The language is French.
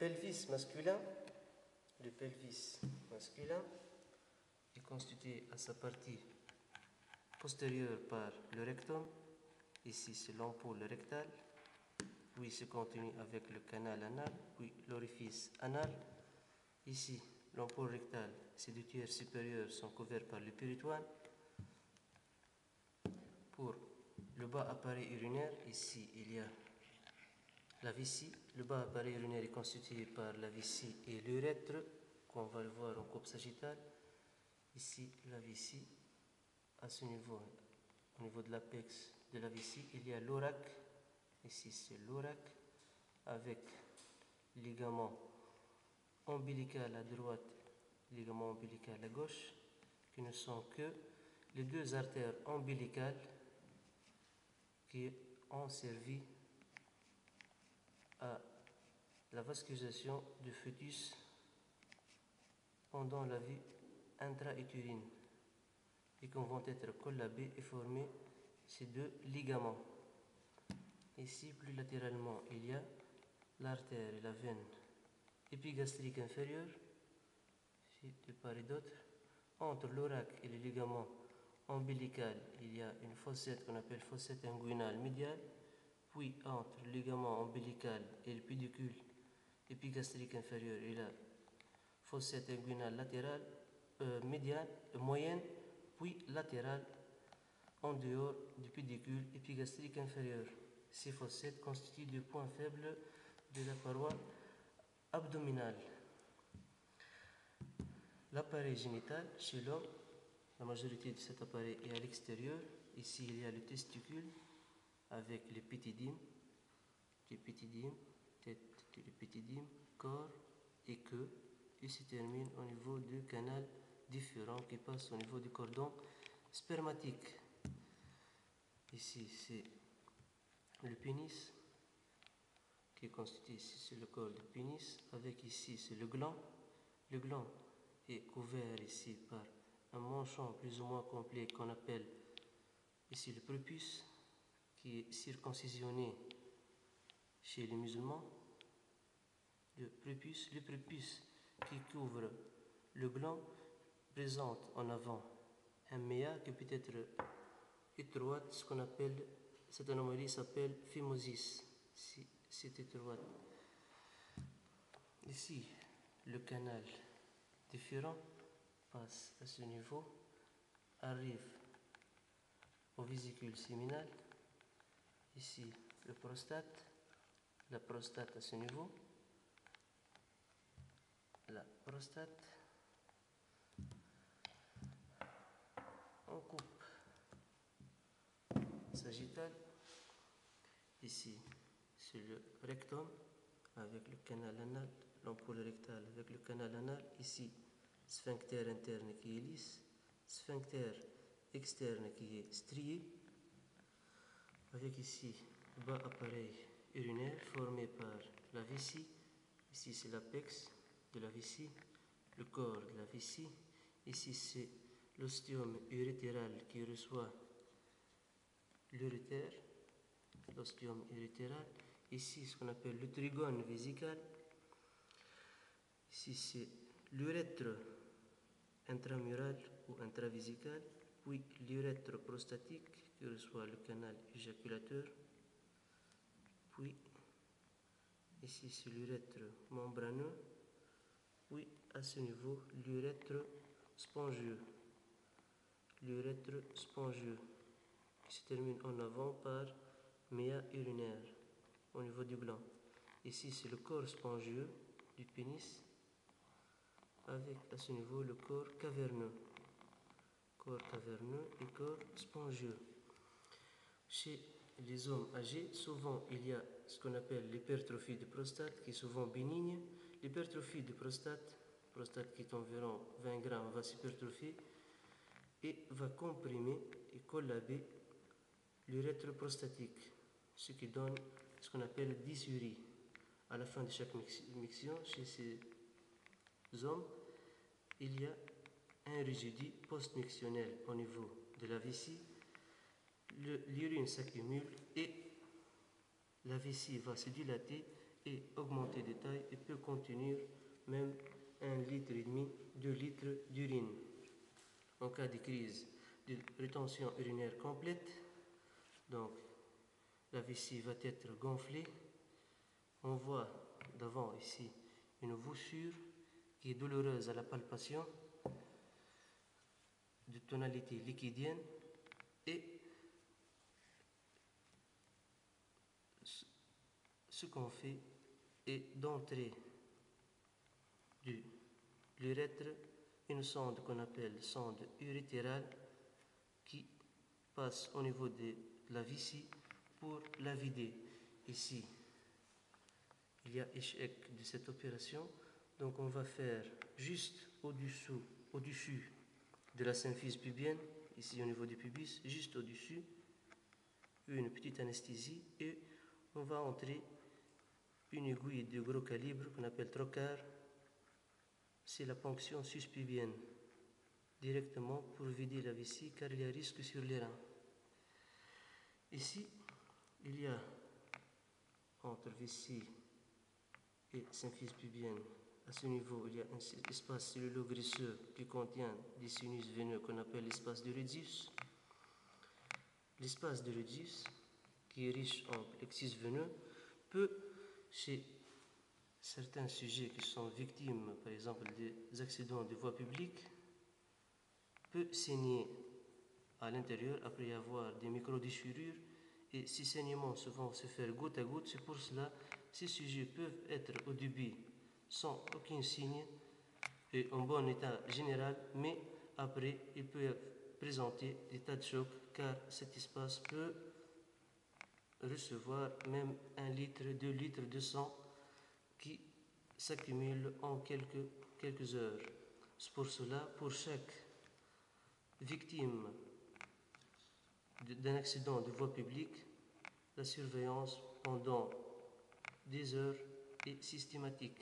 pelvis masculin est constitué à sa partie postérieure par le rectum. Ici, c'est l'ampoule rectale. Puis, se continue avec le canal anal, puis l'orifice anal. Ici, l'ampoule rectale, ses deux tiers supérieurs sont couverts par le péritoine. Pour le bas appareil urinaire, ici, il y a la vessie. Le bas appareil urinaire est constitué par la vessie et l'urètre, qu'on va le voir en coupe sagittale. Ici, la vessie, à ce niveau, au niveau de l'apex de la vessie, il y a l'orac. Ici, c'est l'orac, avec ligament ombilical à droite, ligament ombilical à gauche, qui ne sont que les deux artères ombilicales qui ont servi à la vascularisation du fœtus pendant la vie intra-utérine et qui vont être collabés et former ces deux ligaments. Ici, plus latéralement, il y a l'artère et la veine épigastrique inférieure, de part et d'autre. Entre l'orac et le ligament ombilical, il y a une fossette qu'on appelle fossette inguinale médiale. Puis, entre le ligament ombilical et le pédicule épigastrique inférieur, il y a fossette inguinale latérale, médiane, moyenne, puis latérale, en dehors du pédicule épigastrique inférieur. Ces fossettes constituent des points faibles de la paroi abdominale. L'appareil génital, chez l'homme, la majorité de cet appareil est à l'extérieur. Ici, il y a le testicule avec l'épididyme, tête de l'épididyme, corps et queue, et se termine au niveau du canal différent qui passe au niveau du cordon spermatique. Ici, c'est le pénis qui est constitué, ici c'est le corps du pénis, avec ici c'est le gland. Le gland est couvert ici par un manchon plus ou moins complet qu'on appelle ici le prépuce, qui est circoncisionné chez les musulmans. Le prépuce qui couvre le gland présente en avant un méa qui peut être étroite, ce qu'on appelle, cette anomalie s'appelle phimosis, si c'est étroite. Ici, le canal différent passe à ce niveau, arrive aux vésicules séminales. Ici, la prostate à ce niveau, la prostate, en coupe sagittale. Ici, c'est le rectum avec le canal anal, l'ampoule rectale avec le canal anal. Ici, sphincter interne qui est lisse, sphincter externe qui est strié, avec ici le bas appareil urinaire formé par la vessie. Ici, c'est l'apex de la vessie, le corps de la vessie. Ici, c'est l'ostium urétéral qui reçoit l'urétère, l'ostium urétéral. Ici, ce qu'on appelle le trigone vésical. Ici, c'est l'urètre intramural ou intravésical, puis l'urètre prostatique qui reçoit le canal éjaculateur. Puis, ici, c'est l'urètre membraneux. Puis, à ce niveau, l'urètre spongieux. L'urètre spongieux qui se termine en avant par méa urinaire au niveau du gland. Ici, c'est le corps spongieux du pénis avec à ce niveau le corps caverneux et corps spongieux. Chez les hommes âgés, souvent il y a ce qu'on appelle l'hypertrophie de prostate qui est souvent bénigne. L'hypertrophie de prostate qui est environ 20 grammes, va s'hypertrophier et va comprimer et collaber l'urètre prostatique, ce qui donne ce qu'on appelle dysurie. À la fin de chaque miction, chez ces hommes, il y a un résidu post-mictionnel au niveau de la vessie. L'urine s'accumule et la vessie va se dilater et augmenter de taille et peut contenir contenir même 1,5 litre, 2 litres d'urine. En cas de crise de rétention urinaire complète, donc la vessie va être gonflée. On voit devant ici une voussure qui est douloureuse à la palpation, de tonalité liquidienne, et ce qu'on fait est d'entrer de l'urètre une sonde qu'on appelle sonde urétérale qui passe au niveau de la vessie pour la vider. Ici, il y a échec de cette opération, donc on va faire juste au-dessus de la symphyse pubienne, ici au niveau du pubis, juste au-dessus, une petite anesthésie, et on va entrer une aiguille de gros calibre qu'on appelle trocar. C'est la ponction suspubienne directement pour vider la vessie car il y a risque sur les reins. Ici, il y a entre vessie et symphyse pubienne, à ce niveau, il y a un espace cellulo-graisseux qui contient des sinus veineux qu'on appelle l'espace de Redius. L'espace de Redius, qui est riche en plexus veineux, peut, chez certains sujets qui sont victimes, par exemple, des accidents de voie publique, peut saigner à l'intérieur après avoir des micro-déchirures, et ces saignements vont se faire goutte à goutte. C'est pour cela que ces sujets peuvent être au début sans aucun signe et en bon état général, mais après ils peuvent présenter des tas de chocs car cet espace peut recevoir même 1 litre, 2 litres de sang qui s'accumule en quelques heures. C'est pour cela, pour chaque victime d'un accident de voie publique, la surveillance pendant des heures est systématique.